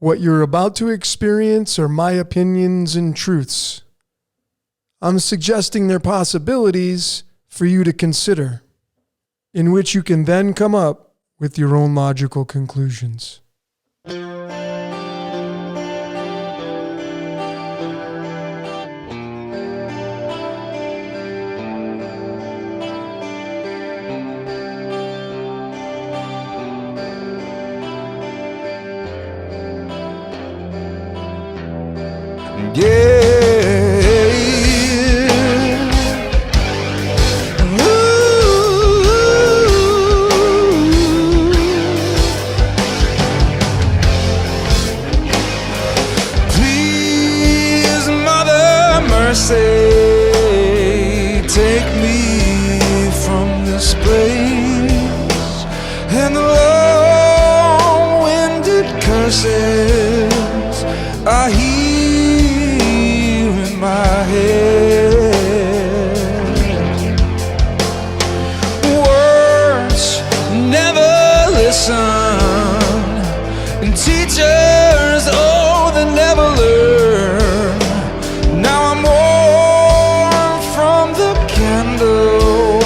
What you're about to experience are my opinions and truths. I'm suggesting they're possibilities for you to consider, in which you can then come up with your own logical conclusions. Please, Mother Mercy, take me from this place and the long-winded curses I hear in my head. Words never listen, and teachers, oh, they never learn. Now I'm warm from the candle,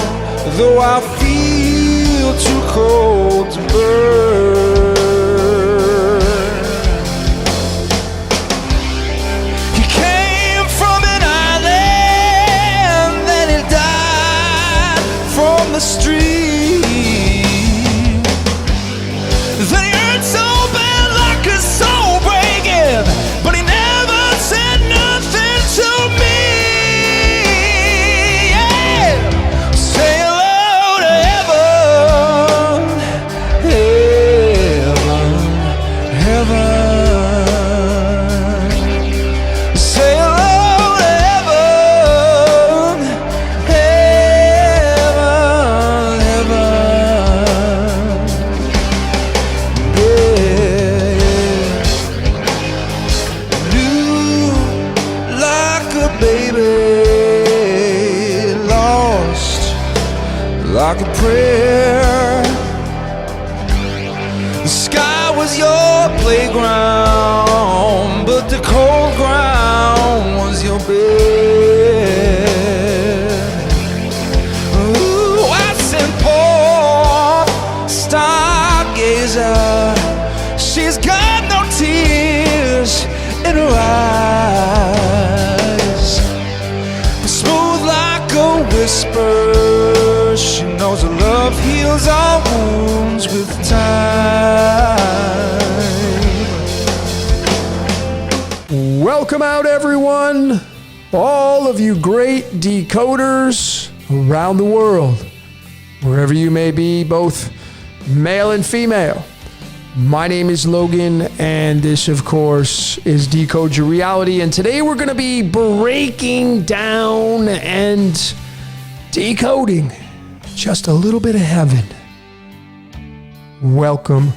though I feel too cold to burn. He came from an island, then he died from the street. Then he hurt so bad like his soul breaking, but he never said nothing to me. Yeah. Say hello to heaven, heaven, heaven. Say hello to heaven, heaven, heaven. New like a baby, lost like a prayer. The sky was your playground, but the cold ground was your bed. Ooh, I sent poor stargazer. She's got no tears in her eyes, but smooth like a whisper. She knows her love heals our wounds with time. Welcome out, everyone. All of you great decoders around the world, wherever you may be, both male and female. My name is Logan, and this, of course, is Decode Your Reality. And today we're going to be breaking down and decoding just a little bit of heaven. Welcome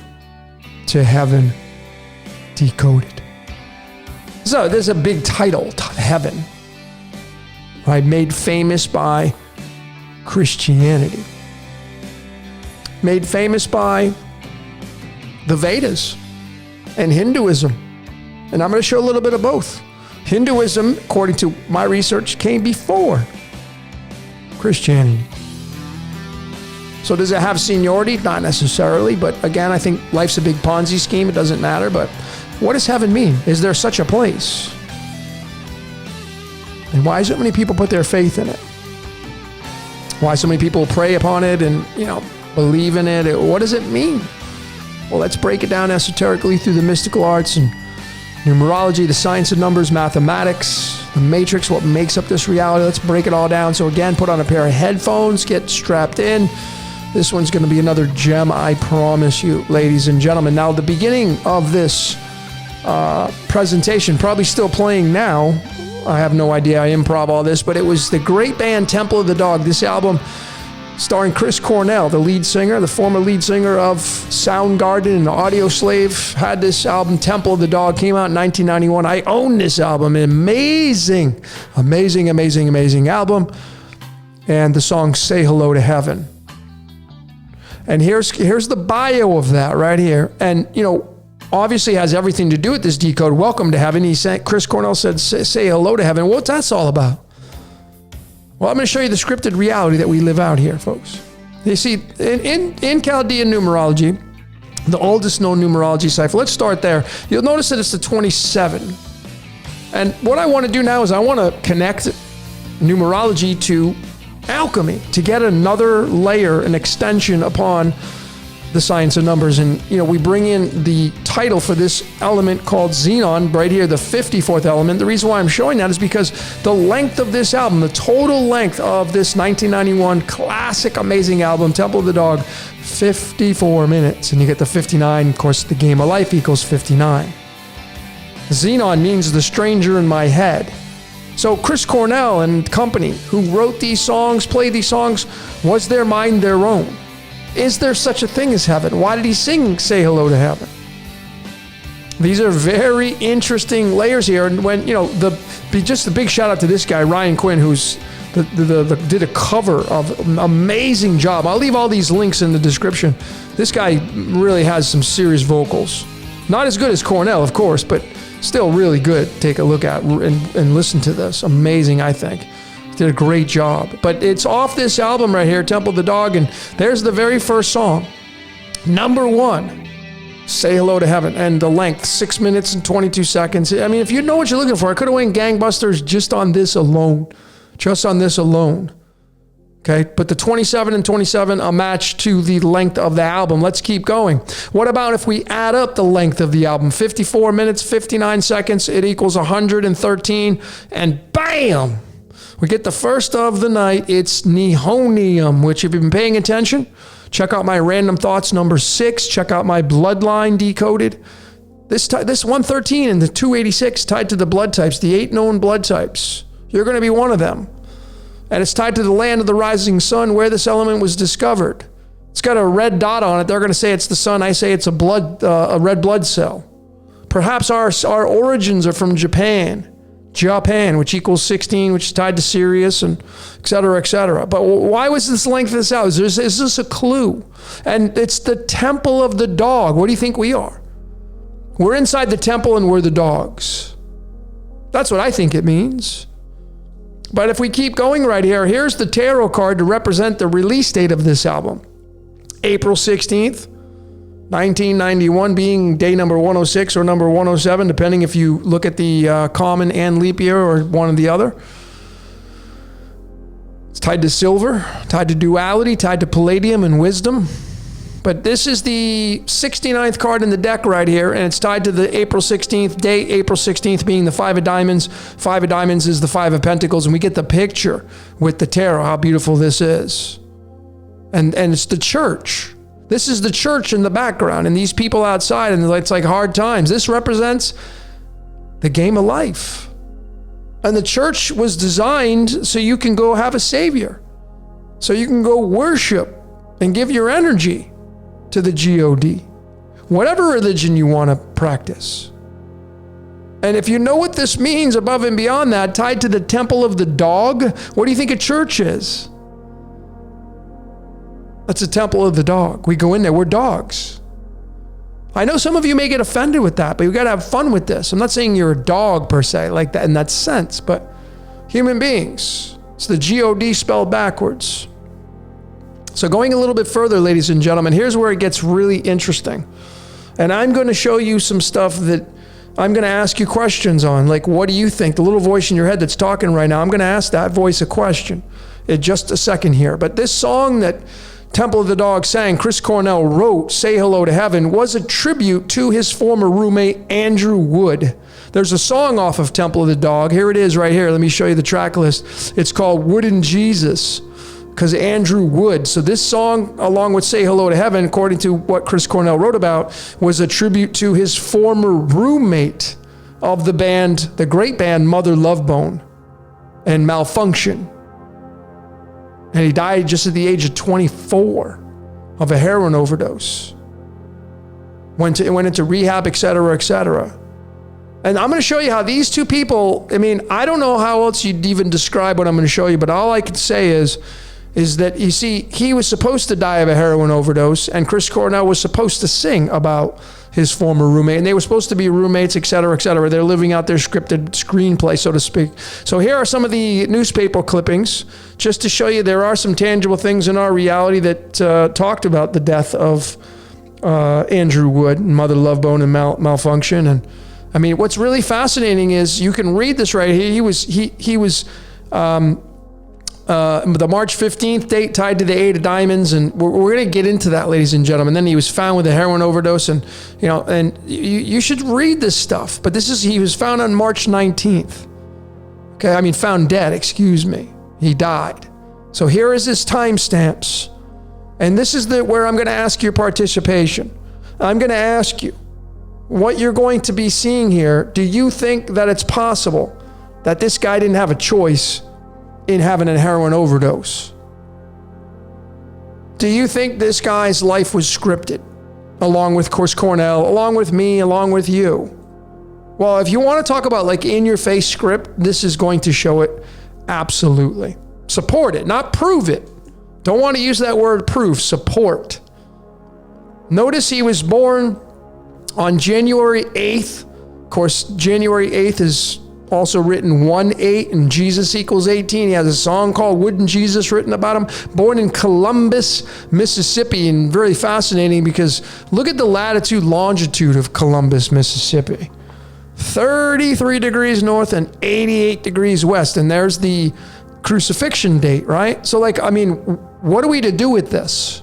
to Heaven Decoded. So there's a big title, Heaven, right? Made famous by Christianity. Made famous by the Vedas and Hinduism. And I'm going to show a little bit of both. Hinduism, according to my research, came before Christianity. So does it have seniority? Not necessarily, but again, I think life's a big Ponzi scheme. It doesn't matter, but what does heaven mean? Is there such a place? And why so many people put their faith in it? Why so many people pray upon it and, believe in it? What does it mean? Well, let's break it down esoterically through the mystical arts and numerology, the science of numbers, mathematics, the matrix, what makes up this reality. Let's break it all down. So again, put on a pair of headphones, get strapped in. This one's going to be another gem, I promise you, ladies and gentlemen. Now, the beginning of this presentation, probably still playing now. I have no idea. I improv all this, but it was the great band Temple of the Dog. This album starring Chris Cornell, the lead singer, the former lead singer of Soundgarden and Audio Slave, had this album, Temple of the Dog, came out in 1991. I own this album. Amazing, amazing, amazing, amazing album. And the song Say Hello to Heaven. And here's the bio of that right here. And, obviously has everything to do with this Decode. Welcome to Heaven. Chris Cornell said, say hello to heaven. What's that all about? Well, I'm going to show you the scripted reality that we live out here, folks. You see, in Chaldean numerology, the oldest known numerology cipher, let's start there. You'll notice that it's the 27. And what I want to do now is I want to connect numerology to alchemy to get another layer, an extension upon the science of numbers. And, we bring in the title for this element called Xenon right here, the 54th element. The reason why I'm showing that is because the length of this album, the total length of this 1991 classic, amazing album, Temple of the Dog, 54 minutes. And you get the 59, of course, the game of life equals 59. Xenon means the stranger in my head. So Chris Cornell and company who wrote these songs, played these songs, was their mind their own? Is there such a thing as heaven? Why did he sing Say Hello to Heaven? These are very interesting layers here. And when, just a big shout out to this guy, Ryan Quinn, who's did a cover of an amazing job. I'll leave all these links in the description. This guy really has some serious vocals. Not as good as Cornell, of course, but still really good. Take a look at and listen to this. Amazing, I think. Did a great job. But it's off this album right here, Temple of the Dog, and there's the very first song. Number 1, Say Hello to Heaven. And the length, 6 minutes and 22 seconds. I mean, if you know what you're looking for, I could have went gangbusters just on this alone. Just on this alone. Okay, but the 27 and 27 a match to the length of the album. Let's keep going. What about if we add up the length of the album? 54 minutes, 59 seconds, it equals 113, and bam! We get the first of the night. It's Nihonium, which if you've been paying attention, check out my Random Thoughts number 6. Check out my Bloodline Decoded. This 113 and the 286 tied to the blood types, the 8 known blood types. You're going to be one of them. And it's tied to the land of the rising sun where this element was discovered. It's got a red dot on it. They're going to say it's the sun. I say it's a red blood cell. Perhaps our origins are from Japan, which equals 16, which is tied to Sirius, and et cetera, et cetera. But why was this length of this out? Is this a clue? And it's the Temple of the Dog. What do you think we are? We're inside the temple and we're the dogs. That's what I think it means. But if we keep going right here, here's the tarot card to represent the release date of this album. April 16th. 1991 being day number 106 or number 107, depending if you look at the common and leap year or one or the other. It's tied to silver, tied to duality, tied to palladium and wisdom. But this is the 69th card in the deck right here, and it's tied to the April 16th day, April 16th being the 5 of diamonds. 5 of diamonds is the 5 of pentacles, and we get the picture with the tarot, how beautiful this is. And it's the church. This is the church in the background and these people outside, and it's like hard times. This represents the game of life. And the church was designed so you can go have a savior. So you can go worship and give your energy to the God. Whatever religion you want to practice. And if you know what this means above and beyond that, tied to the Temple of the Dog, what do you think a church is? That's the Temple of the Dog. We go in there, we're dogs. I know some of you may get offended with that, but you got to have fun with this. I'm not saying you're a dog per se, like that in that sense, but human beings. It's the God spelled backwards. So going a little bit further, ladies and gentlemen, here's where it gets really interesting. And I'm going to show you some stuff that I'm going to ask you questions on. Like, what do you think? The little voice in your head that's talking right now, I'm going to ask that voice a question in just a second here. But this song that Temple of the Dog sang, Chris Cornell wrote, Say Hello to Heaven, was a tribute to his former roommate, Andrew Wood. There's a song off of Temple of the Dog. Here it is right here. Let me show you the track list. It's called Wooden Jesus, because Andrew Wood. So this song, along with Say Hello to Heaven, according to what Chris Cornell wrote about, was a tribute to his former roommate of the band, the great band Mother Love Bone and Malfunction. And he died just at the age of 24 of a heroin overdose. Went into rehab, et cetera, et cetera. And I'm going to show you how these two people, I mean, I don't know how else you'd even describe what I'm going to show you, but all I could say is that, you see, he was supposed to die of a heroin overdose, and Chris Cornell was supposed to sing about his former roommate. And they were supposed to be roommates, et cetera, et cetera. They're living out their scripted screenplay, so to speak. So here are some of the newspaper clippings, just to show you there are some tangible things in our reality that talked about the death of Andrew Wood and Mother Love Bone and malfunction. And I mean, what's really fascinating is you can read this right here. He was the March 15th date tied to the 8 of diamonds, and we're going to get into that, ladies and gentlemen. Then he was found with a heroin overdose, and you should read this stuff. But he was found on March 19th. Okay, I mean found dead. Excuse me. He died. So here is his timestamps, and this is where I'm going to ask your participation. I'm going to ask you what you're going to be seeing here. Do you think that it's possible that this guy didn't have a choice in having a heroin overdose? Do you think this guy's life was scripted, along with Chris Cornell, along with me, along with you? Well, if you want to talk about like in-your-face script, this is going to show it absolutely. Support it, not prove it. Don't want to use that word proof, support. Notice he was born on January 8th. Of course, January 8th is also written 1-8 and Jesus equals 18. He has a song called Wouldn't Jesus written about him. Born in Columbus, Mississippi, and very fascinating because look at the latitude, longitude of Columbus, Mississippi. 33 degrees north and 88 degrees west. And there's the crucifixion date, right? So like, I mean, what are we to do with this?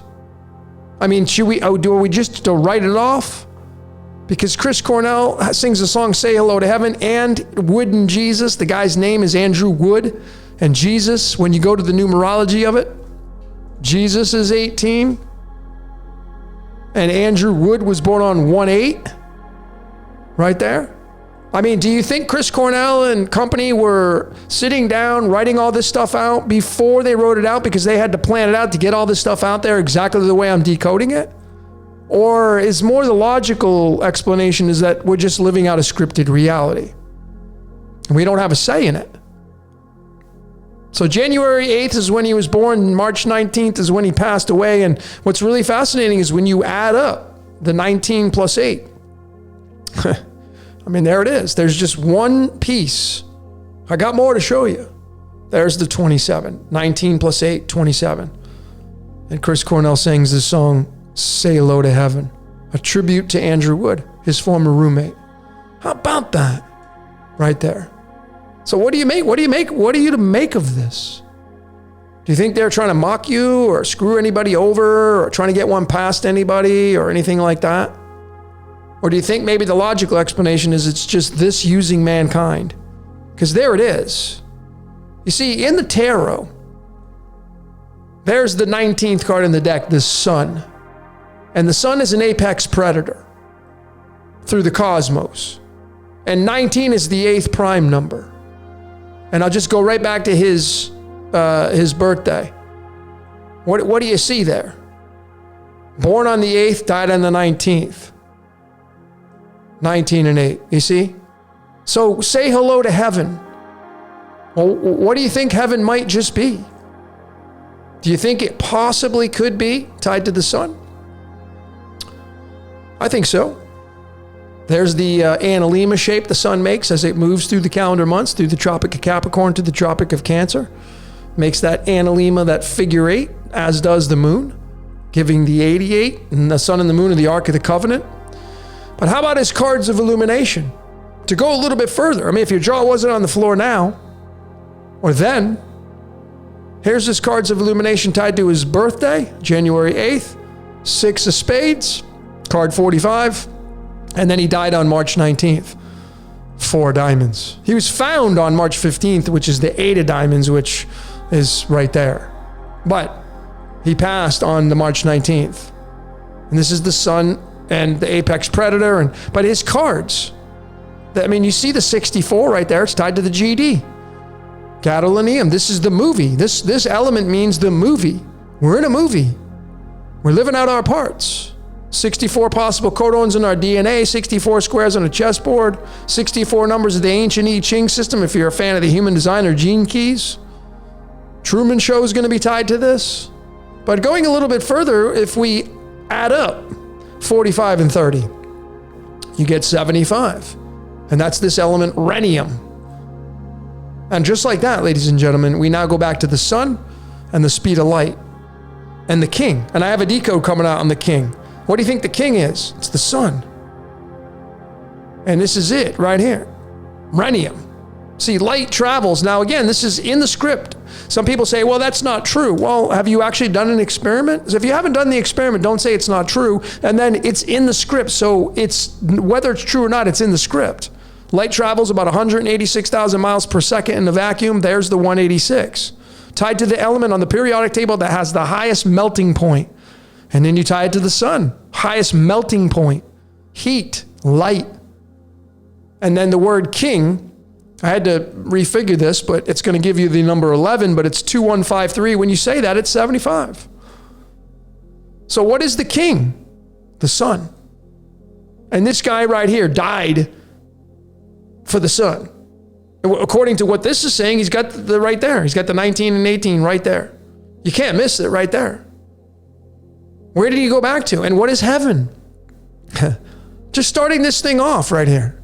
I mean, do we just to write it off? Because Chris Cornell sings the song Say Hello to Heaven, and Wouldn't Jesus, the guy's name is Andrew Wood, and Jesus, when you go to the numerology of it, Jesus is 18, and Andrew Wood was born on 1-8, right there. I mean, do you think Chris Cornell and company were sitting down, writing all this stuff out before they wrote it out because they had to plan it out to get all this stuff out there exactly the way I'm decoding it? Or is more the logical explanation is that we're just living out a scripted reality and we don't have a say in it? So January 8th is when he was born. March 19th is when he passed away. And what's really fascinating is when you add up the 19 plus 8. I mean, there it is. There's just one piece. I got more to show you. There's the 27. 19 plus 8, 27. And Chris Cornell sings this song, Say Hello to Heaven, a tribute to Andrew Wood, his former roommate. How about that? Right there. So what do you make? What are you to make of this? Do you think they're trying to mock you or screw anybody over or trying to get one past anybody or anything like that? Or do you think maybe the logical explanation is it's just this using mankind? Because there it is. You see, in the tarot, there's the 19th card in the deck, the sun. And the sun is an apex predator through the cosmos. And 19 is the 8th prime number. And I'll just go right back to his birthday. What do you see there? Born on the 8th, died on the 19th. 19 and 8, you see? So say hello to heaven. Well, what do you think heaven might just be? Do you think it possibly could be tied to the sun? I think so. There's the analemma shape the sun makes as it moves through the calendar months, through the Tropic of Capricorn to the Tropic of Cancer. Makes that analemma, that figure 8, as does the moon, giving the 88, and the sun and the moon are the Ark of the Covenant. But how about his cards of illumination? To go a little bit further, I mean, if your jaw wasn't on the floor now, or then, here's his cards of illumination tied to his birthday, January 8th, 6 of spades, card 45, and then he died on March 19th, 4 diamonds. He was found on March 15th, which is the 8 of diamonds, which is right there. But he passed on the March 19th. And this is the sun and the apex predator. But his cards, I mean, you see the 64 right there. It's tied to the GD. Gadolinium, this is the movie. This element means the movie. We're in a movie. We're living out our parts. 64 possible codons in our DNA, 64 squares on a chessboard, 64 numbers of the ancient I Ching system if you're a fan of the human design or gene keys. Truman Show is going to be tied to this. But going a little bit further, if we add up 45 and 30, you get 75. And that's this element rhenium. And just like that, ladies and gentlemen, we now go back to the sun and the speed of light and the king. And I have a decode coming out on the king. What do you think the king is? It's the sun. And this is it right here. Rhenium. See, light travels. Now, again, this is in the script. Some people say, well, that's not true. Well, have you actually done an experiment? So if you haven't done the experiment, don't say it's not true. And then it's in the script. So it's whether it's true or not, it's in the script. Light travels about 186,000 miles per second in the vacuum. There's the 186. Tied to the element on the periodic table that has the highest melting point. And then you tie it to the sun. Highest melting point. Heat, light. And then the word king, I had to refigure this, but it's going to give you the number 11, but it's 2153. When you say that, it's 75. So what is the king? The sun. And this guy right here died for the sun. According to what this is saying, he's got the right there. He's got the 19 and 18 right there. You can't miss it right there. Where did he go back to? And what is heaven? Just starting this thing off right here.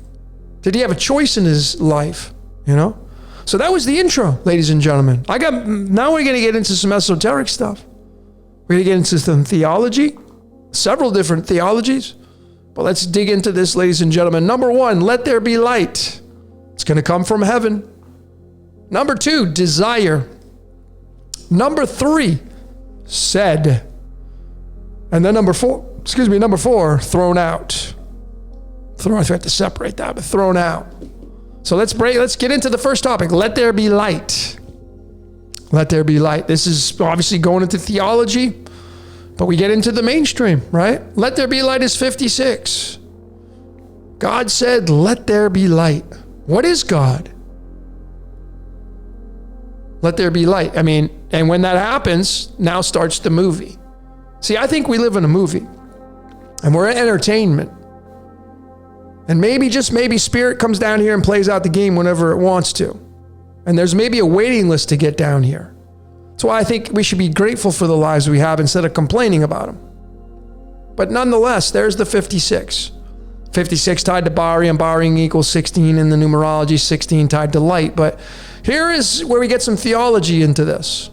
Did he have a choice in his life? You know? So that was the intro, ladies and gentlemen. Now we're going to get into some esoteric stuff. We're going to get into some theology, several different theologies. But let's dig into this, ladies and gentlemen. Number 1, let there be light. It's going to come from heaven. Number 2, desire. Number 3, said. And then number 4, thrown out. I have to separate that, but thrown out. So let's get into the first topic. Let there be light. Let there be light. This is obviously going into theology, but we get into the mainstream, right? Let there be light is 56. God said, let there be light. What is God? Let there be light. I mean, and when that happens, now starts the movie. See, I think we live in a movie, and we're in entertainment. And maybe, just maybe, Spirit comes down here and plays out the game whenever it wants to. And there's maybe a waiting list to get down here. That's why I think we should be grateful for the lives we have instead of complaining about them. But nonetheless, there's the 56. 56 tied to barium. Barium equals 16 in the numerology, 16 tied to light. But here is where we get some theology into this.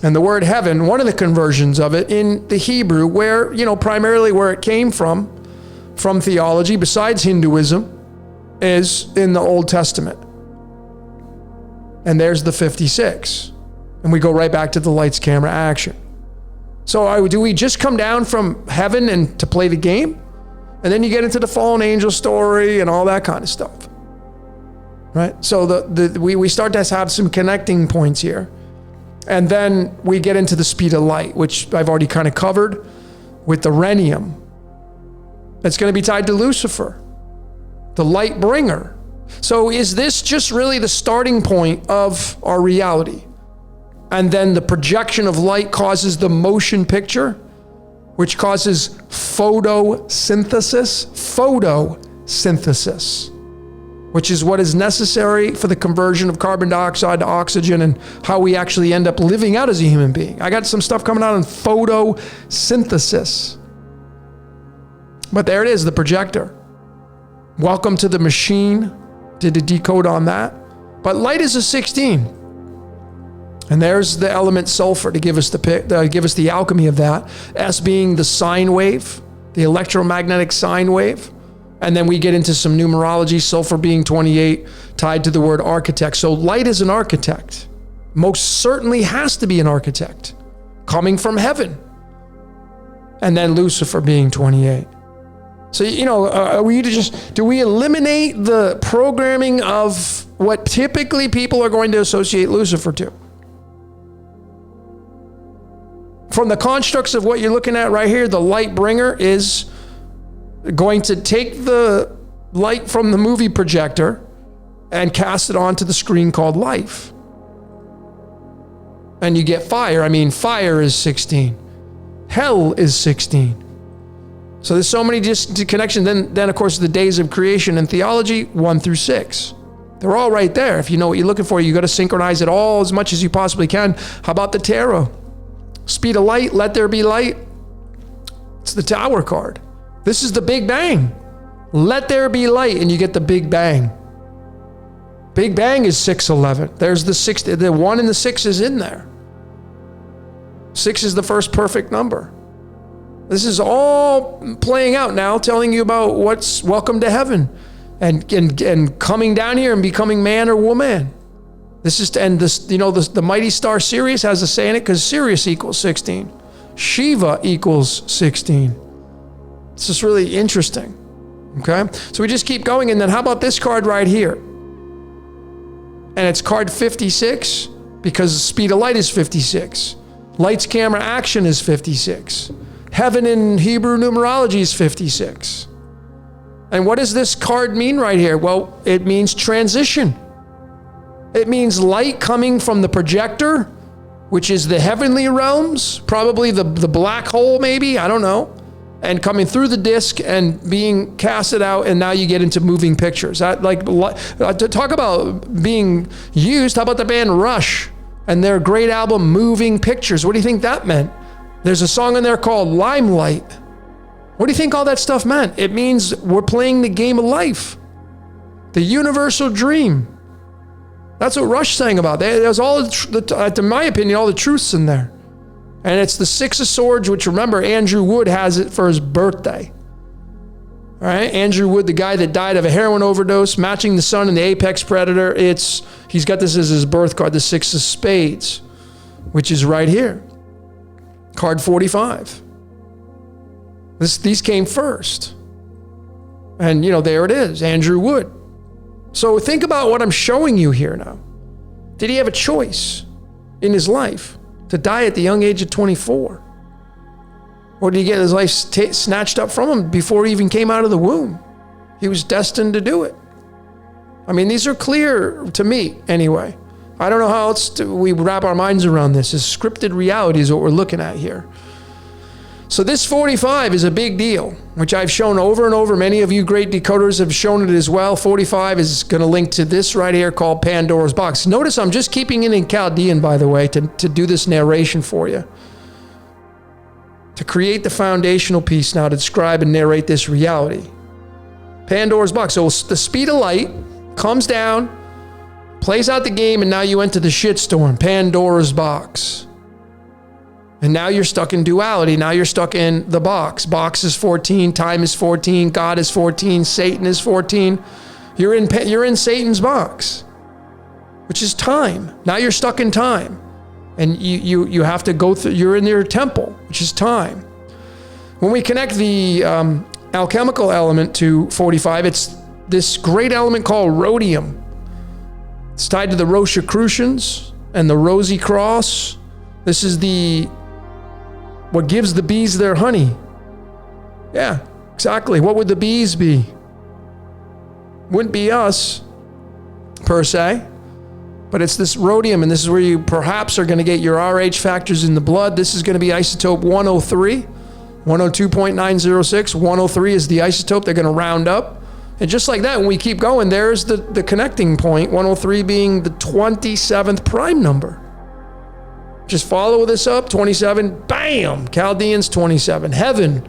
And the word heaven, one of the conversions of it in the Hebrew, where, primarily where it came from theology, besides Hinduism, is in the Old Testament. And there's the 56. And we go right back to the lights, camera, action. So do we just come down from heaven and to play the game? And then you get into the fallen angel story and all that kind of stuff. Right? So we start to have some connecting points here. And then we get into the speed of light, which I've already kind of covered with the rhenium. It's going to be tied to Lucifer, the light bringer. So is this just really the starting point of our reality? And then the projection of light causes the motion picture, which causes photosynthesis, which is what is necessary for the conversion of carbon dioxide to oxygen and how we actually end up living out as a human being. I got some stuff coming out on photosynthesis. But there it is, the projector. Welcome to the machine. Did a decode on that. But light is a 16. And there's the element sulfur to give us the alchemy of that. S being the sine wave, the electromagnetic sine wave. And then we get into some numerology, sulfur being 28, tied to the word architect. So light is an architect. Most certainly has to be an architect, coming from heaven. And then Lucifer being 28. So, do we eliminate the programming of what typically people are going to associate Lucifer to? From the constructs of what you're looking at right here, the light bringer is going to take the light from the movie projector and cast it onto the screen called life. And you get fire. I mean, fire is 16. Hell is 16. So there's so many just connections. Then of course, the days of creation and theology, 1 through 6. They're all right there. If you know what you're looking for, you got to synchronize it all as much as you possibly can. How about the tarot? Speed of light, let there be light. It's the Tower card. This is the Big Bang. Let there be light, and you get the Big Bang. Big Bang is 611. There's the 6, the 1 and the 6 is in there. 6 is the first perfect number. This is all playing out now, telling you about what's welcome to heaven and coming down here and becoming man or woman. This is, and this, you know, the mighty star Sirius has a say in it because Sirius equals 16. Shiva equals 16. This is really interesting. Okay, so we just keep going, and then how about this card right here? And it's card 56 because the speed of light is 56. Lights, camera, action is 56. Heaven in Hebrew numerology is 56. And what does this card mean right here? Well, it means transition. It means light coming from the projector, which is the heavenly realms, probably the black hole maybe, I don't know, and coming through the disc and being casted out, and now you get into moving pictures. To talk about being used, how about the band Rush and their great album, Moving Pictures? What do you think that meant? There's a song in there called Limelight. What do you think all that stuff meant? It means we're playing the game of life, the universal dream. That's what Rush sang about. There's all, to my opinion, all the truths in there. And it's the 6 of Swords, which, remember, Andrew Wood has it for his birthday. All right, Andrew Wood, the guy that died of a heroin overdose, matching the sun and the apex predator. He's got this as his birth card, the 6 of Spades, which is right here. Card 45. These came first. And, you know, there it is, Andrew Wood. So think about what I'm showing you here now. Did he have a choice in his life to die at the young age of 24? Or did he get his life snatched up from him before he even came out of the womb? He was destined to do it. I mean, these are clear to me anyway. I don't know how else we wrap our minds around this. This scripted reality is what we're looking at here. So this 45 is a big deal, which I've shown over and over. Many of you great decoders have shown it as well. 45 is going to link to this right here called Pandora's Box. Notice I'm just keeping it in Chaldean, by the way, to do this narration for you. To create the foundational piece now to describe and narrate this reality. Pandora's Box. So the speed of light comes down, plays out the game, and now you enter the shitstorm, Pandora's Box. And now you're stuck in duality. Now you're stuck in the box. Box is 14, time is 14, God is 14, Satan is 14. You're in Satan's box, which is time. Now you're stuck in time. And you have to go through, you're in your temple, which is time. When we connect the alchemical element to 45, it's this great element called rhodium. It's tied to the Rosicrucians and the Rosy Cross. This is what gives the bees their honey. Yeah, exactly. What would the bees be? Wouldn't be us, per se. But it's this rhodium, and this is where you perhaps are going to get your RH factors in the blood. This is going to be isotope 103, 102.906. 103 is the isotope they're going to round up. And just like that, when we keep going, there's the connecting point, 103 being the 27th prime number. Just follow this up, 27, bam, Chaldeans 27. Heaven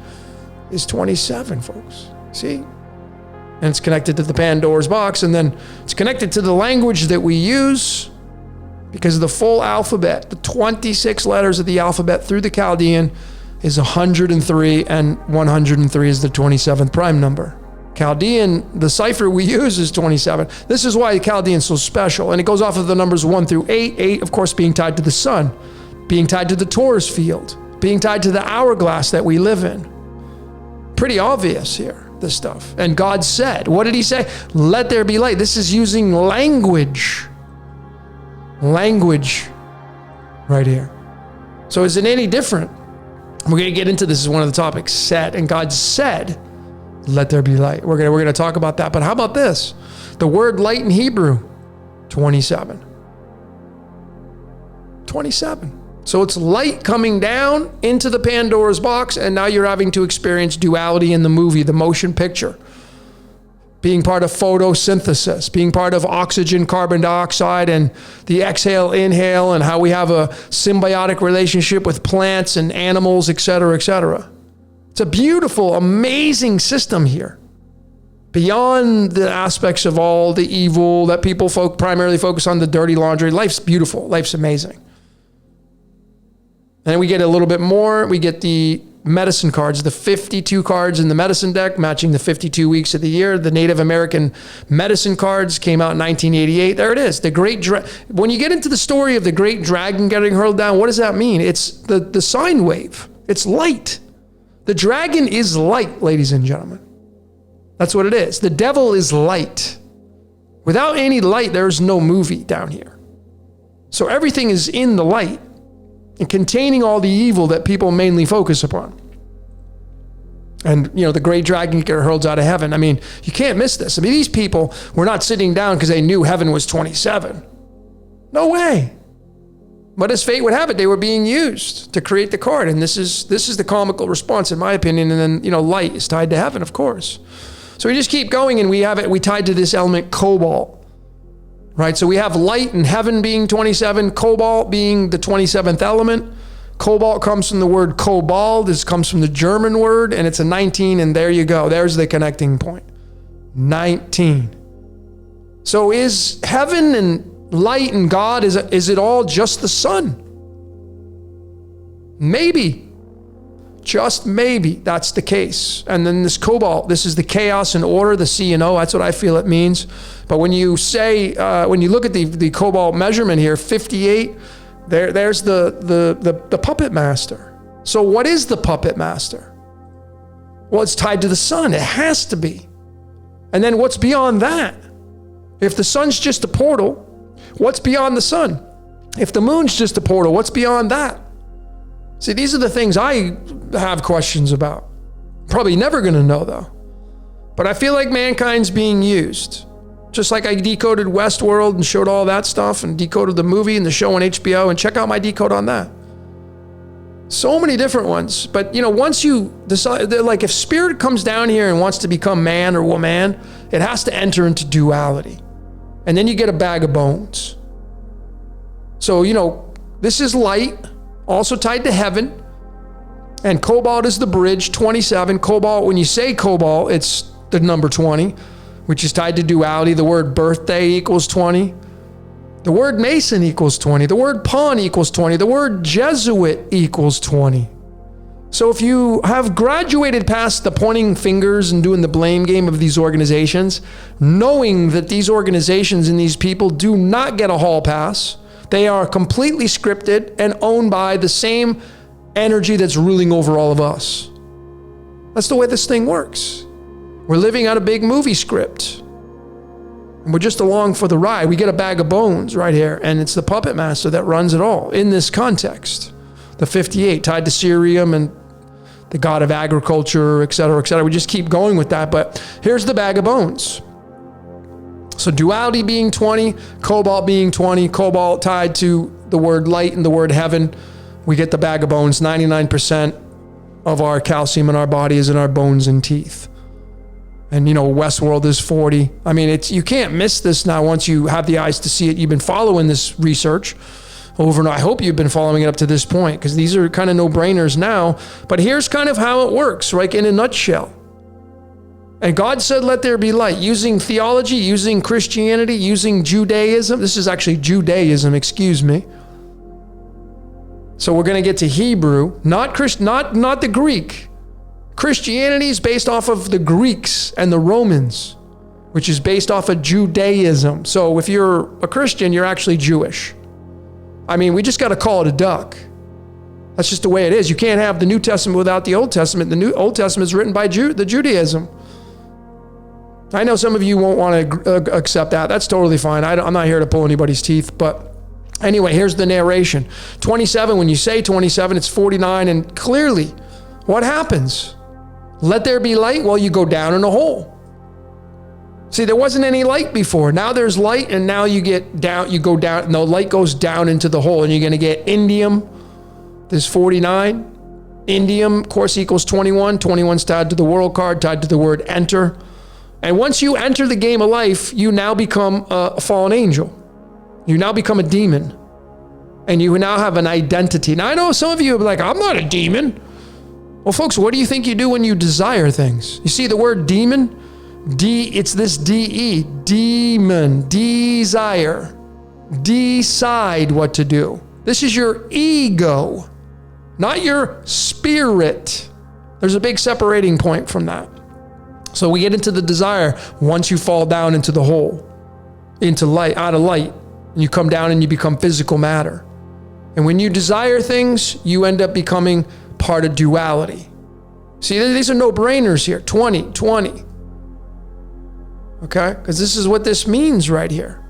is 27, folks. See? And it's connected to the Pandora's Box, and then it's connected to the language that we use because the full alphabet, the 26 letters of the alphabet through the Chaldean is 103, and 103 is the 27th prime number. Chaldean, the cipher we use is 27. This is why Chaldean is so special, and it goes off of the numbers 1 through 8. 8, of course, being tied to the sun, being tied to the Taurus field, being tied to the hourglass that we live in. Pretty obvious here, this stuff. And God said, what did he say? Let there be light. This is using language. Language right here. So is it any different? We're going to get into this as one of the topics, said, and God said, let there be light. We're going to talk about that. But how about this? The word light in Hebrew, 27. 27. So it's light coming down into the Pandora's box, and now you're having to experience duality in the movie, the motion picture. Being part of photosynthesis, being part of oxygen, carbon dioxide, and the exhale, inhale, and how we have a symbiotic relationship with plants and animals, et cetera, et cetera. It's a beautiful, amazing system here. beyond the aspects of all the evil that people primarily focus on, the dirty laundry. Life's beautiful. Life's amazing. And then we get a little bit more. We get the medicine cards, the 52 cards in the medicine deck, matching the 52 weeks of the year. The Native American medicine cards came out in 1988. There it is. When you get into the story of the great dragon getting hurled down, what does that mean? It's the sine wave. It's light. The dragon is light, ladies and gentlemen. That's what it is. The devil is light. Without any light, there's no movie down here. So everything is in the light and containing all the evil that people mainly focus upon. And, the great dragon get hurled out of heaven. I mean, you can't miss this. I mean, these people were not sitting down because they knew heaven was 27. No way. But as fate would have it, they were being used to create the card. And this is the comical response, in my opinion. And then, light is tied to heaven, of course. So we just keep going, and we tied to this element cobalt. Right, so we have light and heaven being 27, cobalt being the 27th element. Cobalt comes from the word cobalt. This comes from the German word, and it's a 19, and there you go. There's the connecting point. 19. So is heaven and light and God, is it all just the sun? Maybe. Just maybe that's the case. And then this cobalt, this is the chaos and order, the C&O. That's what I feel it means. But when you say, when you look at the cobalt measurement here, 58, there's the puppet master. So what is the puppet master? Well, it's tied to the sun. It has to be. And then what's beyond that? If the sun's just a portal, what's beyond the sun? If the moon's just a portal, what's beyond that? See, these are the things I have questions about. Probably never going to know, though. But I feel like mankind's being used. Just like I decoded Westworld and showed all that stuff and decoded the movie and the show on HBO, and check out my decode on that. So many different ones. But, once you decide, like if spirit comes down here and wants to become man or woman, it has to enter into duality. And then you get a bag of bones. So, this is light, also tied to heaven. And cobalt is the bridge, 27. Cobalt, when you say cobalt, it's the number 20, which is tied to duality. The word birthday equals 20. The word Mason equals 20. The word pawn equals 20. The word Jesuit equals 20. So if you have graduated past the pointing fingers and doing the blame game of these organizations, knowing that these organizations and these people do not get a hall pass, they are completely scripted and owned by the same energy that's ruling over all of us. That's the way this thing works. We're living out a big movie script. And we're just along for the ride. We get a bag of bones right here, and it's the puppet master that runs it all in this context. The 58 tied to Cerium and the god of agriculture, et cetera, et cetera. We just keep going with that, but here's the bag of bones. So duality being 20, cobalt being 20, cobalt tied to the word light and the word heaven. We get the bag of bones. 99% of our calcium in our body is in our bones and teeth. And Westworld is 40. I mean, you can't miss this now once you have the eyes to see it. You've been following this research over, and I hope you've been following it up to this point, because these are kind of no-brainers now. But here's kind of how it works, like in a nutshell. And God said, let there be light, using theology, using Christianity, using Judaism. This is actually Judaism, excuse me. So we're going to get to Hebrew, not the Greek. Christianity is based off of the Greeks and the Romans, which is based off of Judaism. So if you're a Christian, you're actually Jewish. I mean, we just got to call it a duck. That's just the way it is. You can't have the New Testament without the Old Testament. The Old Testament is written by the Judaism. I know some of you won't want to accept that. That's totally fine. I'm not here to pull anybody's teeth, but anyway, here's the narration. 27, when you say 27, it's 49, and clearly, what happens? Let there be light. Well, you go down in a hole. See, there wasn't any light before. Now there's light, and now you get down. You go down. No, light goes down into the hole, and you're going to get indium. There's 49. Indium, of course, equals 21. 21's tied to the world card, tied to the word enter. And once you enter the game of life, you now become a fallen angel. You now become a demon. And you now have an identity. Now, I know some of you are like, I'm not a demon. Well, folks, what do you think you do when you desire things? You see, the word demon It's this DE, demon, desire, decide what to do. This is your ego, not your spirit. There's a big separating point from that. So we get into the desire once you fall down into the hole, into light, out of light, and you come down and you become physical matter. And when you desire things, you end up becoming part of duality. See, these are no-brainers here. 20, 20. Okay? Because this is what this means right here.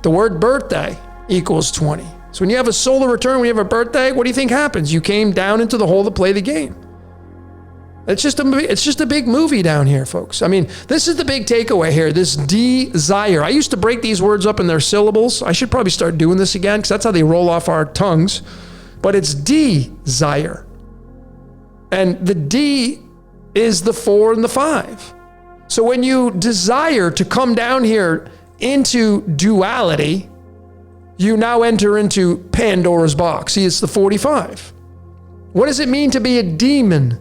The word birthday equals 20. So when you have a solar return, when you have a birthday, what do you think happens? You came down into the hole to play the game. It's just a big movie down here, folks. I mean, this is the big takeaway here, this desire. I used to break these words up in their syllables. I should probably start doing this again because that's how they roll off our tongues. But it's desire. And the D is the 4 and the 5. So when you desire to come down here into duality, you now enter into Pandora's box. See, it's the 45. What does it mean to be a demon?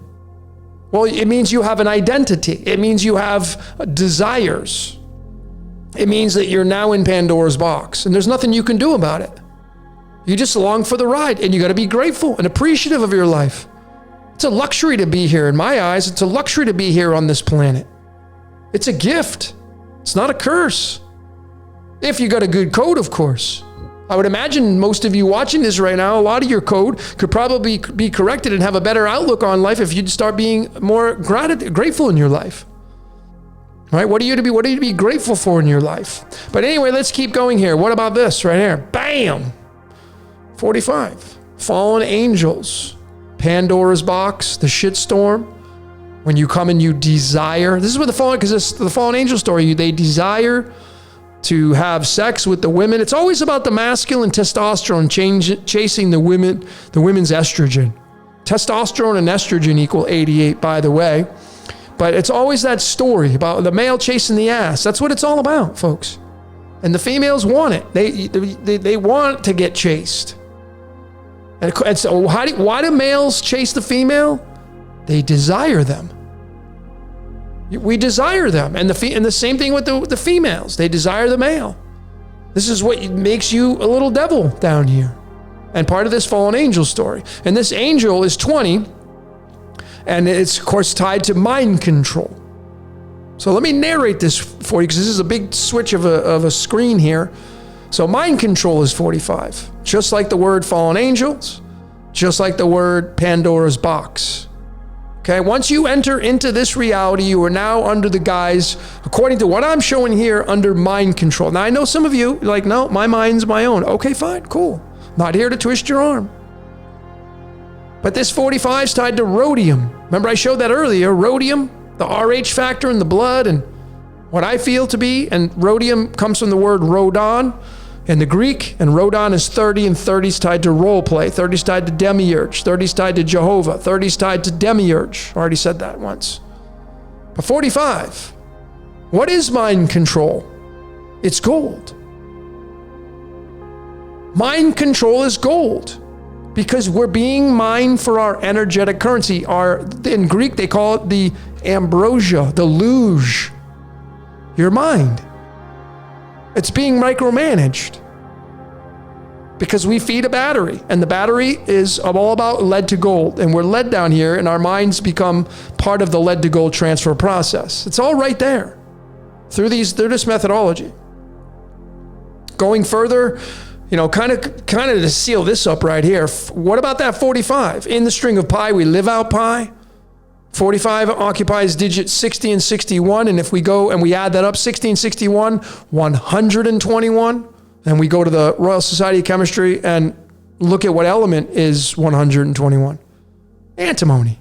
Well, it means you have an identity. It means you have desires. It means that you're now in Pandora's box, and there's nothing you can do about it. You just along for the ride, and you got to be grateful and appreciative of your life. It's a luxury to be here. In my eyes, it's a luxury to be here on this planet. It's a gift. It's not a curse. If you got a good code, of course. I would imagine most of you watching this right now, a lot of your code could probably be corrected and have a better outlook on life if you'd start being more grateful in your life. Right? What are you to be grateful for in your life? But anyway, let's keep going here. What about this right here? Bam! 45. Fallen angels. Pandora's box, the shitstorm. When you come and you desire. This is what the fallen angel story, they desire to have sex with the women. It's always about the masculine testosterone chasing the women's estrogen. Testosterone and estrogen equal 88, by the way. But it's always that story about the male chasing the ass. That's what it's all about, folks. And the females want it. They want to get chased. And so why do males chase the female? They desire them. We desire them. And the same thing with the females. They desire the male. This is what makes you a little devil down here. And part of this fallen angel story. And this angel is 20. And it's, of course, tied to mind control. So let me narrate this for you because this is a big switch of a screen here. So mind control is 45. Just like the word fallen angels. Just like the word Pandora's box. Okay, once you enter into this reality, you are now under the guise, according to what I'm showing here, under mind control. Now, I know some of you are like, no, my mind's my own. Okay, fine, cool. Not here to twist your arm. But this 45 is tied to rhodium. Remember I showed that earlier, rhodium, the RH factor in the blood and what I feel to be. And rhodium comes from the word rhodon in the Greek, and rhodon is 30, and 30 is tied to role play. 30 is tied to demiurge. 30 is tied to Jehovah. 30 is tied to demiurge. I already said that once. But 45, what is mind control? It's gold. Mind control is gold because we're being mined for our energetic currency. In Greek, they call it the ambrosia, the luge, your mind. It's being micromanaged because we feed a battery, and the battery is all about lead to gold, and we're lead down here, and our minds become part of the lead to gold transfer process. It's all right there through this methodology. Going further, kind of to seal this up right here. What about that 45? In the string of pi, we live out pi. 45 occupies digits 60 and 61. And if we go and we add that up, 60 and 61, 121. And we go to the Royal Society of Chemistry and look at what element is 121. Antimony.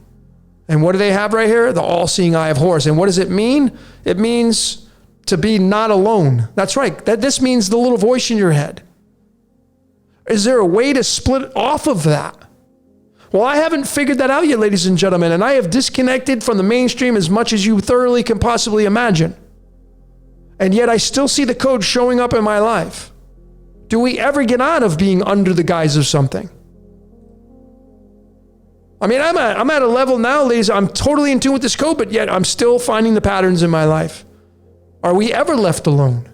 And what do they have right here? The all-seeing eye of Horus. And what does it mean? It means to be not alone. That's right. This means the little voice in your head. Is there a way to split off of that? Well, I haven't figured that out yet, ladies and gentlemen, and I have disconnected from the mainstream as much as you thoroughly can possibly imagine. And yet I still see the code showing up in my life. Do we ever get out of being under the guise of something? I mean, I'm at a level now, ladies, I'm totally in tune with this code, but yet I'm still finding the patterns in my life. Are we ever left alone?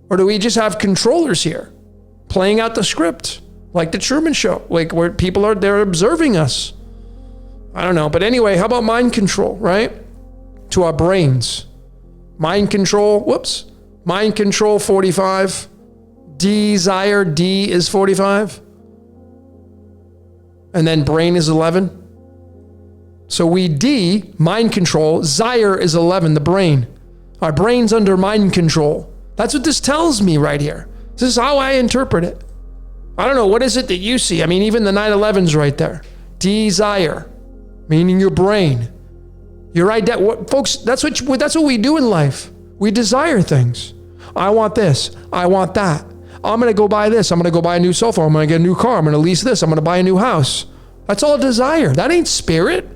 Or do we just have controllers here playing out the script like the Truman Show, like where people they're observing us? I don't know. But anyway, how about mind control, right? To our brains. Mind control, mind control 45. Desire, D is 45. And then brain is 11. So we D, mind control, Zaire is 11, the brain. Our brain's under mind control. That's what this tells me right here. This is how I interpret it. I don't know, what is it that you see? I mean, even the 911's right there. Desire, meaning your brain. Your identity. Folks, that's what we do in life. We desire things. I want this. I want that. I'm going to go buy this. I'm going to go buy a new cell phone. I'm going to get a new car. I'm going to lease this. I'm going to buy a new house. That's all desire. That ain't spirit.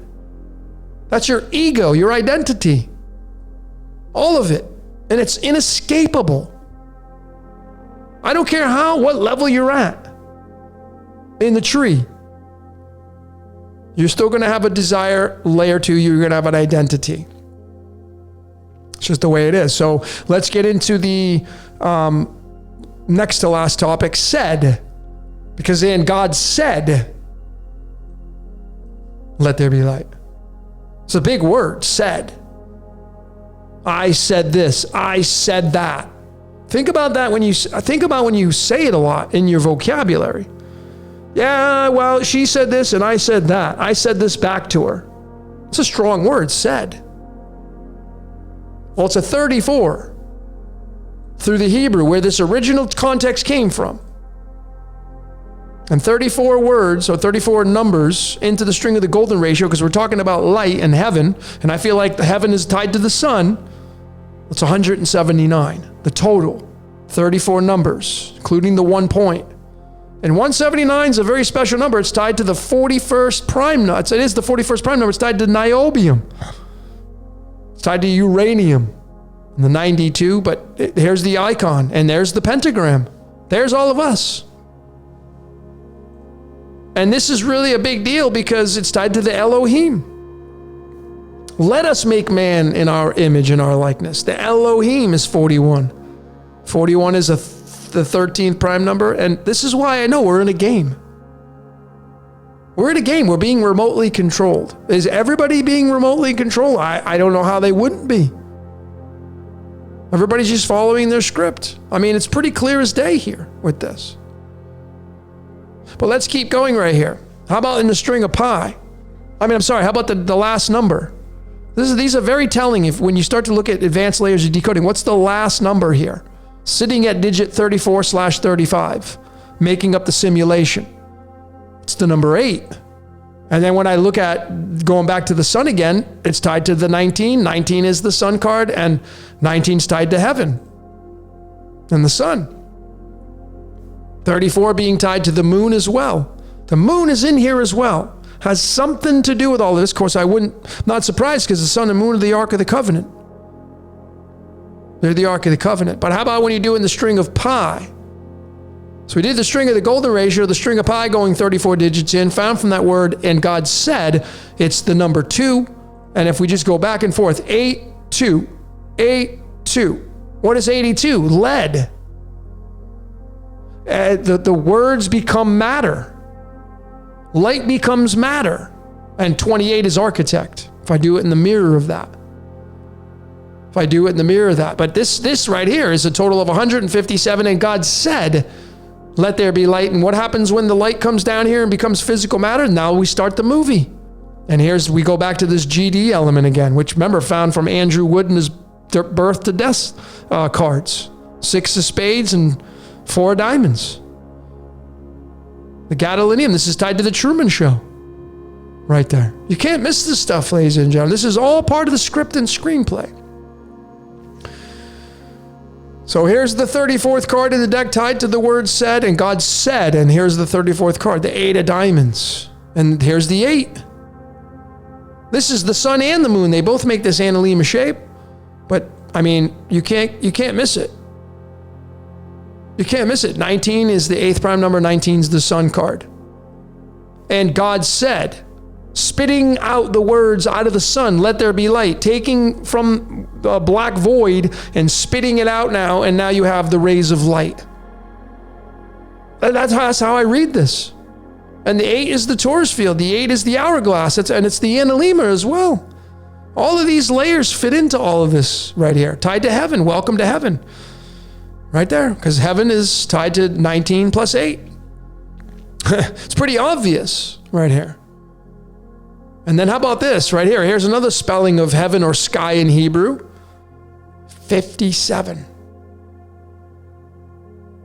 That's your ego, your identity. All of it. And it's inescapable. I don't care what level you're at in the tree. You're still going to have a desire layer to you. You're going to have an identity. It's just the way it is. So let's get into the next to last topic, said. Because then God said, let there be light. It's a big word, said. I said this. I said that. Think about that when you say it a lot in your vocabulary. Yeah, well, she said this and I said that. I said this back to her. It's a strong word, said. Well, it's a 34 through the Hebrew where this original context came from. And 34 words or 34 numbers into the string of the golden ratio, because we're talking about light and heaven, and I feel like the heaven is tied to the sun. It's 179, the total. 34 numbers, including the 1 point. And 179 is a very special number. It's tied to the 41st prime number. It is the 41st prime number. It's tied to niobium. It's tied to uranium. And the 92, but here's the icon, and there's the pentagram. There's all of us. And this is really a big deal because it's tied to the Elohim. Let us make man in our image and our likeness. The Elohim is 41. 41 is the 13th prime number. And this is why I know we're in a game. We're in a game. We're being remotely controlled. Is everybody being remotely controlled? I don't know how they wouldn't be. Everybody's just following their script. I mean, it's pretty clear as day here with this. But let's keep going right here. How about in the string of pi? How about the last number? These are very telling when you start to look at advanced layers of decoding. What's the last number here? Sitting at digit 34/35, making up the simulation. It's the number 8. And then when I look at going back to the sun again, it's tied to the 19. 19 is the sun card, and 19 is tied to heaven and the sun. 34 being tied to the moon as well. The moon is in here as well. Has something to do with all this. Of course, not surprised because the sun and moon are the Ark of the Covenant. They're the Ark of the Covenant. But how about when you're doing the string of pi? So we did the string of the golden ratio, the string of pi going 34 digits in, found from that word, and God said it's the number 2. And if we just go back and forth, 8, 2, 8, 2. What is 82? Lead. The words become matter. Light becomes matter. And 28 is architect. If I do it in the mirror of that. But this right here is a total of 157. And God said, let there be light. And what happens when the light comes down here and becomes physical matter? Now we start the movie. And we go back to this GD element again, which remember found from Andrew Wood in his birth to death cards. 6 of spades and 4 of diamonds. The gadolinium, this is tied to the Truman Show. Right there. You can't miss this stuff, ladies and gentlemen. This is all part of the script and screenplay. So here's the 34th card in the deck tied to the word said, and God said, and here's the 34th card, the 8 of diamonds. And here's the 8. This is the sun and the moon. They both make this analemma shape. But, I mean, you can't miss it. You can't miss it. 19 is the 8th prime number. 19 is the sun card. And God said, spitting out the words out of the sun, let there be light, taking from the black void and spitting it out now, and now you have the rays of light. That's how I read this. And the 8 is the torus field. The 8 is the hourglass. And it's the analema as well. All of these layers fit into all of this right here. Tied to heaven. Welcome to heaven. Right there. Because heaven is tied to 19 plus 8. It's pretty obvious right here. And then how about this right here? Here's another spelling of heaven or sky in Hebrew. 57.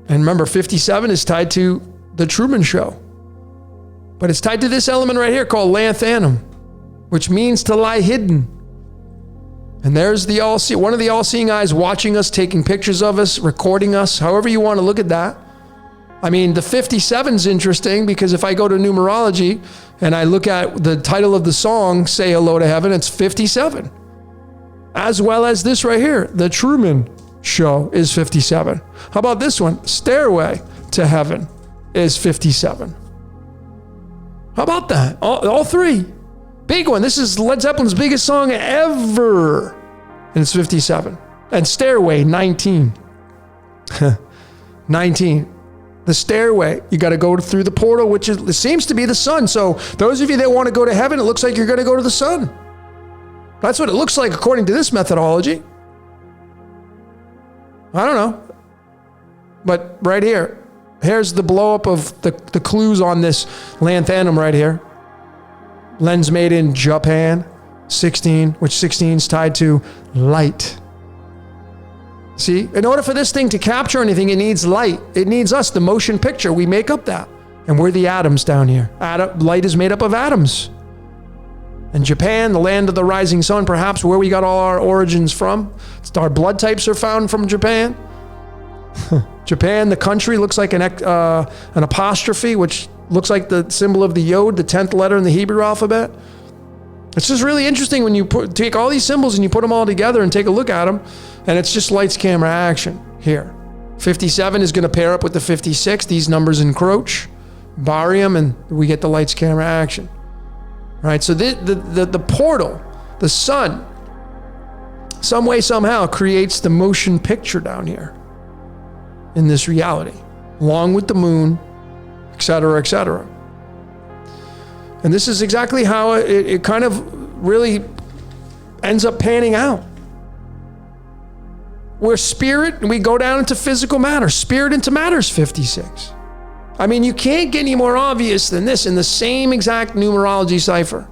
And remember, 57 is tied to the Truman Show. But it's tied to this element right here called lanthanum, which means to lie hidden. And there's the one of the all-seeing eyes watching us, taking pictures of us, recording us, however you want to look at that. I mean, the 57 is interesting because if I go to numerology and I look at the title of the song, Say Hello to Heaven, it's 57. As well as this right here, the Truman Show is 57. How about this one? Stairway to Heaven is 57. How about that? All three. Big one. This is Led Zeppelin's biggest song ever. And it's 57. And Stairway, 19. 19. The stairway. You got to go through the portal, which it seems to be the sun. So those of you that want to go to heaven, it looks like you're going to go to the sun. That's what it looks like according to this methodology. I don't know. But right here. Here's the blow up of the clues on this lanthanum right here. Lens made in Japan, 16, which 16 is tied to light. See, in order for this thing to capture anything, it needs light. It needs us, the motion picture. We make up that. And we're the atoms down here. Light is made up of atoms. And Japan, the land of the rising sun, perhaps where we got all our origins from. Our blood types are found from Japan. Japan, the country, looks like an apostrophe, which looks like the symbol of the yod, the 10th letter in the Hebrew alphabet. It's just really interesting when you take all these symbols and you put them all together and take a look at them, and it's just lights, camera, action here. 57 is going to pair up with the 56. These numbers encroach, barium, and we get the lights, camera, action. Right? So the portal, the sun, some way, somehow creates the motion picture down here in this reality, along with the moon, etc., etc. And this is exactly how it kind of really ends up panning out. We're spirit, and we go down into physical matter. Spirit into matter is 56. I mean, you can't get any more obvious than this in the same exact numerology cipher.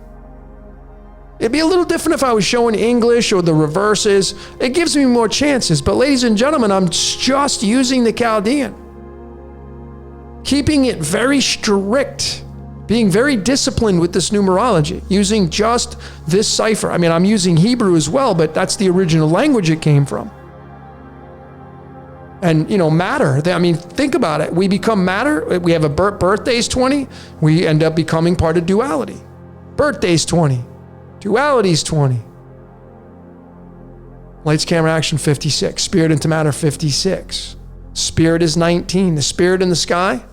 It'd be a little different if I was showing English or the reverses. It gives me more chances. But ladies and gentlemen, I'm just using the Chaldean. Keeping it very strict. Being very disciplined with this numerology. Using just this cipher. I mean, I'm using Hebrew as well, but that's the original language it came from. And, matter. I mean, think about it. We become matter. We have a birthday's 20. We end up becoming part of duality. Birthday's 20. Duality's 20. Lights, camera, action, 56. Spirit into matter, 56. Spirit is 19. The spirit in the sky.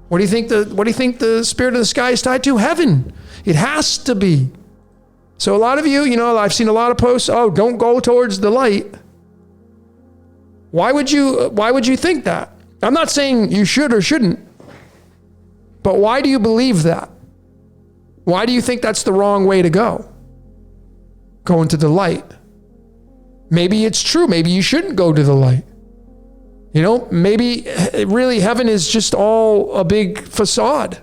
What do you think the spirit of the sky is tied to? Heaven. It has to be. So a lot of you, I've seen a lot of posts. Oh, don't go towards the light. Why would you think that? I'm not saying you should or shouldn't. But why do you believe that? Why do you think that's the wrong way to go? Go into the light. Maybe it's true. Maybe you shouldn't go to the light. Maybe really heaven is just all a big facade.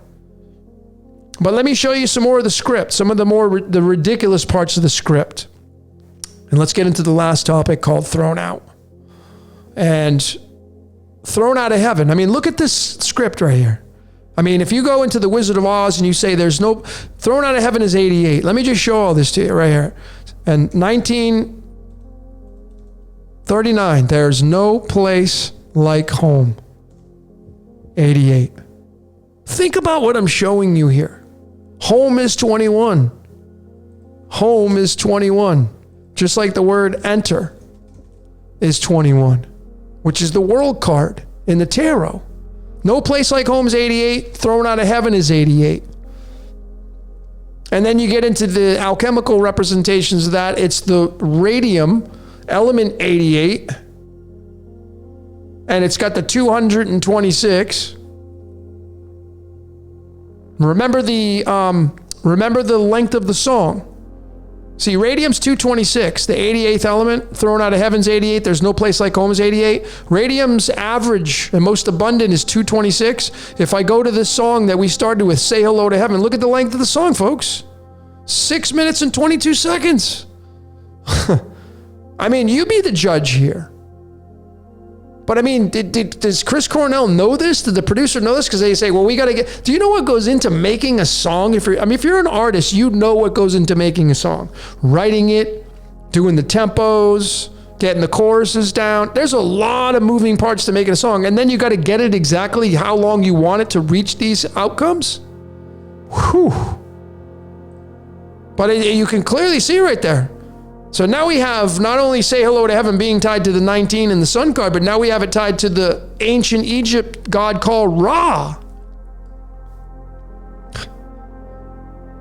But let me show you some more of the script, some of the ridiculous parts of the script. And let's get into the last topic called thrown out. And thrown out of heaven. I mean, look at this script right here. I mean, if you go into the Wizard of Oz and you say there's no, thrown out of heaven is 88. Let me just show all this to you right here. And 1939, there's no place like home. 88. Think about what I'm showing you here. Home is 21. Home is 21. Just like the word enter is 21, which is the world card in the tarot. No place like home is 88. Thrown out of heaven is 88. And then you get into the alchemical representations of that. It's the radium, element 88. And it's got the 226. Remember the length of the song. See, radium's 226, the 88th element, thrown out of heaven's 88. There's no place like home is 88. Radium's average and most abundant is 226. If I go to this song that we started with, Say Hello to Heaven, look at the length of the song, folks. 6 minutes and 22 seconds. I mean, you be the judge here. But I mean, does Chris Cornell know this? Did the producer know this? Because they say, well, we got to get, do you know what goes into making a song? If you're an artist, you know what goes into making a song. Writing it, doing the tempos, getting the choruses down. There's a lot of moving parts to making a song. And then you got to get it exactly how long you want it to reach these outcomes. Whew. But you can clearly see right there. So now we have not only Say Hello to Heaven being tied to the 19 and the sun card, but now we have it tied to the ancient Egypt god called Ra.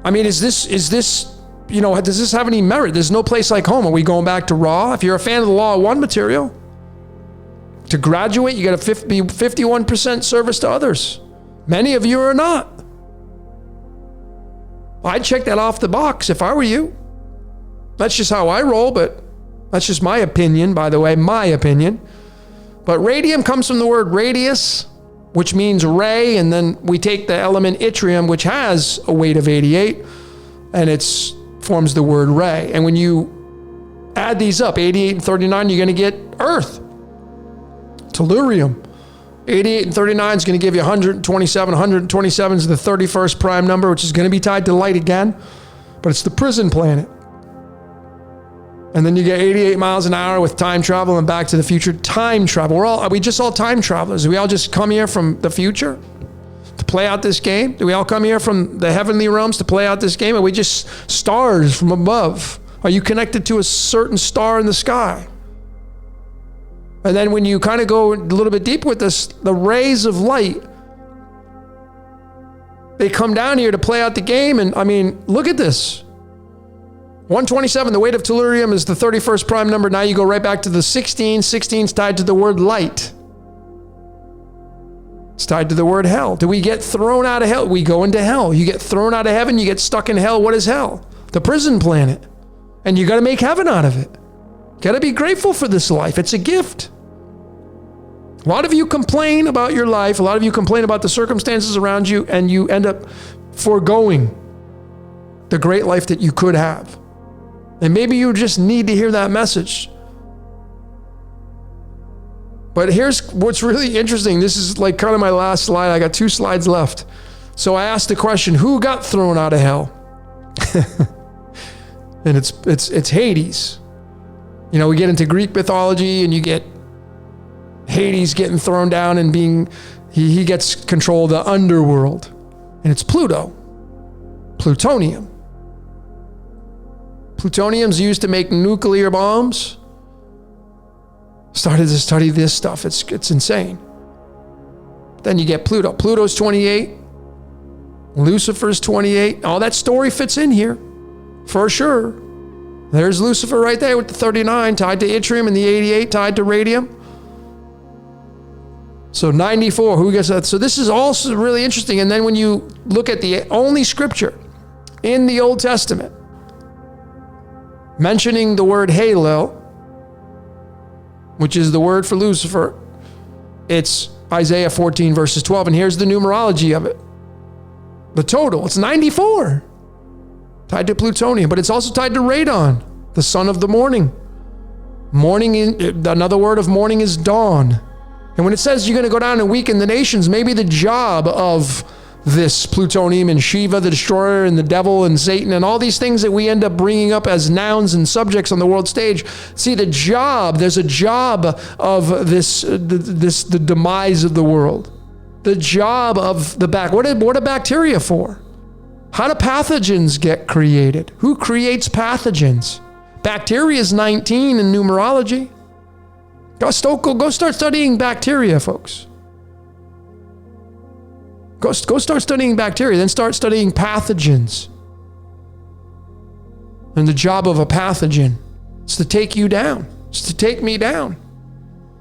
I mean, is this, does this have any merit? There's no place like home. Are we going back to Ra? If you're a fan of the Law of One material, to graduate, you got to be 51% service to others. Many of you are not. I'd check that off the box if I were you. That's just how I roll, but that's just my opinion, by the way, my opinion. But radium comes from the word radius, which means ray, and then we take the element yttrium, which has a weight of 88, and it forms the word ray. And when you add these up, 88 and 39, you're going to get earth, tellurium. 88 and 39 is going to give you 127. 127 is the 31st prime number, which is going to be tied to light again, but it's the prison planet. And then you get 88 miles an hour with time travel and Back to the Future. Time travel. Are we just all time travelers? Do we all just come here from the future to play out this game? Do we all come here from the heavenly realms to play out this game? Are we just stars from above? Are you connected to a certain star in the sky? And then when you kind of go a little bit deeper with this, the rays of light, they come down here to play out the game. And I mean, look at this. 127, the weight of tellurium is the 31st prime number. Now you go right back to the 16. 16 is tied to the word light. It's tied to the word hell. Do we get thrown out of hell? We go into hell. You get thrown out of heaven, you get stuck in hell. What is hell? The prison planet. And you got to make heaven out of it. Got to be grateful for this life. It's a gift. A lot of you complain about your life. A lot of you complain about the circumstances around you, and you end up foregoing the great life that you could have. And maybe you just need to hear that message. But here's what's really interesting. This is like kind of my last slide. I got 2 slides left. So I asked the question, who got thrown out of hell? And it's Hades. You know, we get into Greek mythology and you get Hades getting thrown down and he gets control of the underworld. And it's Pluto. Plutonium. Plutonium's used to make nuclear bombs. Started to study this stuff. It's insane. Then you get Pluto. Pluto's 28. Lucifer's 28. All that story fits in here. For sure. There's Lucifer right there with the 39 tied to yttrium and the 88 tied to radium. So 94, who gets that? So this is also really interesting. And then when you look at the only scripture in the Old Testament mentioning the word Halel, which is the word for Lucifer, it's Isaiah 14 verses 12. And here's the numerology of it. The total, it's 94. Tied to plutonium, but it's also tied to radon, the son of the morning. Another word of morning is dawn. And when it says you're going to go down and weaken the nations, maybe the job of this plutonium and Shiva, the destroyer, and the devil and Satan and all these things that we end up bringing up as nouns and subjects on the world stage. See, there's a job of the demise of the world. The job of what are bacteria for? How do pathogens get created? Who creates pathogens? Bacteria is 19 in numerology. Go start studying bacteria, folks. Go start studying bacteria, then start studying pathogens. And the job of a pathogen is to take you down. It's to take me down.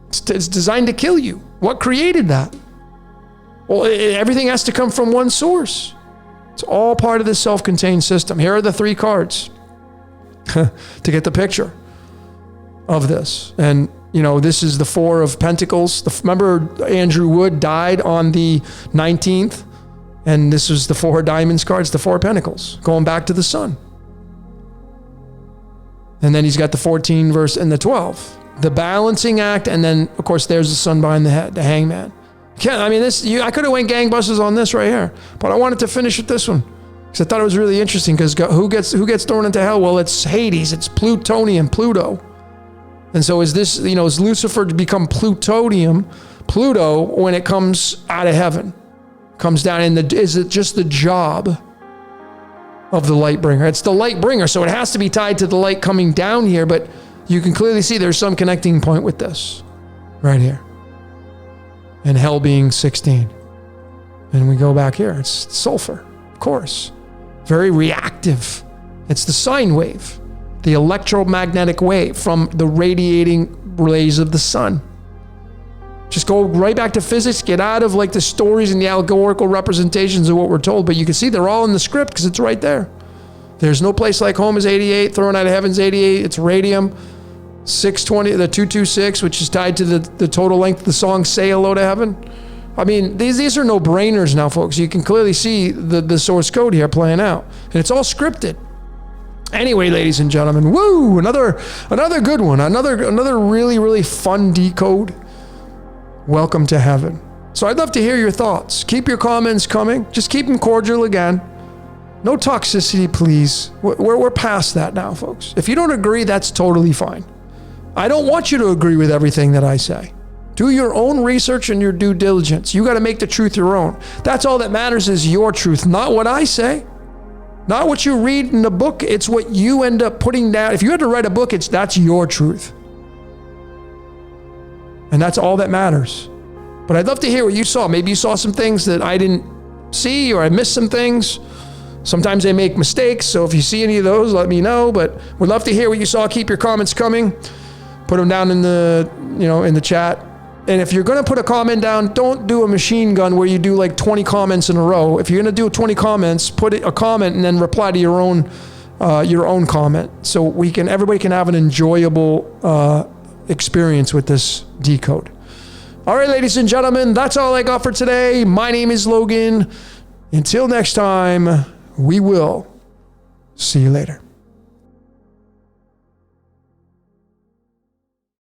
It's designed to kill you. What created that? Well, everything has to come from one source. It's all part of this self-contained system. Here are the 3 cards to get the picture of this. And, you know, this is the 4 of Pentacles. Remember, Andrew Wood died on the 19th, and this was the 4 of Diamonds cards, the 4 of Pentacles, going back to the sun. And then he's got the 14 verse and the 12. The balancing act, and then, of course, there's the sun behind the head, the hangman. I mean, I could have went gangbusters on this right here, but I wanted to finish with this one because I thought it was really interesting. Because who gets thrown into hell? Well, it's Hades, it's Plutonium, Pluto. And so is Lucifer to become Pluto when it comes out of heaven, comes down is it just the job of the light bringer? It's the light bringer, so it has to be tied to the light coming down here, but you can clearly see there's some connecting point with this right here. And hell being 16. And we go back here. It's sulfur, of course. Very reactive. It's the sine wave, the electromagnetic wave from the radiating rays of the sun. Just go right back to physics, get out of like the stories and the allegorical representations of what we're told. But you can see they're all in the script because it's right there. There's no place like home is 88, thrown out of heaven's 88. It's radium. 620, the 226, which is tied to the total length of the song, Say Hello to Heaven. I mean, these are no brainers now, folks. You can clearly see the source code here playing out. And it's all scripted. Anyway, ladies and gentlemen, woo, another good one. Another really, really fun decode. Welcome to heaven. So I'd love to hear your thoughts. Keep your comments coming. Just keep them cordial again. No toxicity, please. We're past that now, folks. If you don't agree, that's totally fine. I don't want you to agree with everything that I say. Do your own research and your due diligence. You got to make the truth your own. That's all that matters is your truth, not what I say. Not what you read in the book. It's what you end up putting down. If you had to write a book, that's your truth. And that's all that matters. But I'd love to hear what you saw. Maybe you saw some things that I didn't see, or I missed some things. Sometimes they make mistakes. So if you see any of those, let me know. But we'd love to hear what you saw. Keep your comments coming. Put them down in the chat. And if you're going to put a comment down, don't do a machine gun where you do like 20 comments in a row. If you're going to do 20 comments, put a comment and then reply to your own comment. So everybody can have an enjoyable experience with this decode. All right, ladies and gentlemen, that's all I got for today. My name is Logan. Until next time, we will see you later.